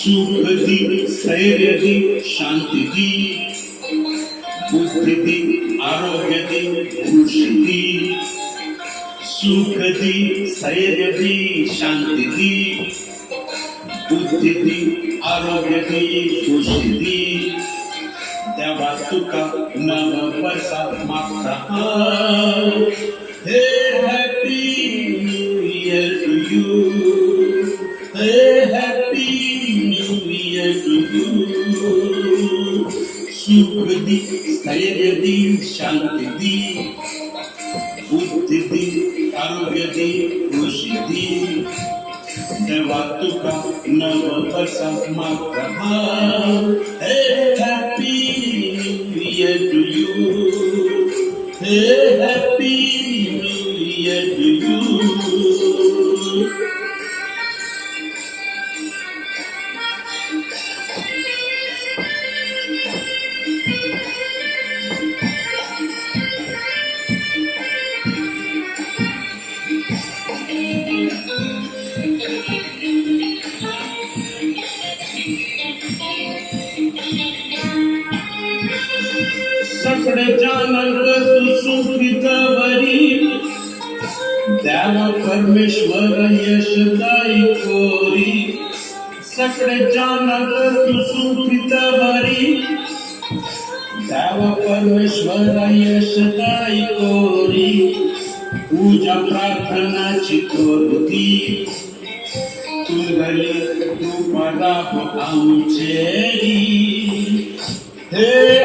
सुख दी, स्थैर्य दी, शांती दी, बुद्धी दी, आरोग्य दी, खुशी दी. सुख दी, स्थैर्य दी, शांती दी, बुद्धी दी, आरोग्य दी, खुशी दी. देवा तुका नव वर्षा मागता hey happy new year to you. Hey, happy new year to you. सुख दी, स्थैर्य दी, शांती दी, बुद्धी दी, आरोग्य दी, खुशी दी. देवा तुका नव वर्षा मागता hey happy new year to you. Hey happy new year to you. सगळे जानत तू सुखितवरी देव परमेश्वर यशदायी कोरी. सगळे जानत तू सुखितवरी देव परमेश्वर यशदायी कोरी. पूजा प्रार्थनाची कोरती तुंगली तू पराप आमचेरी. हे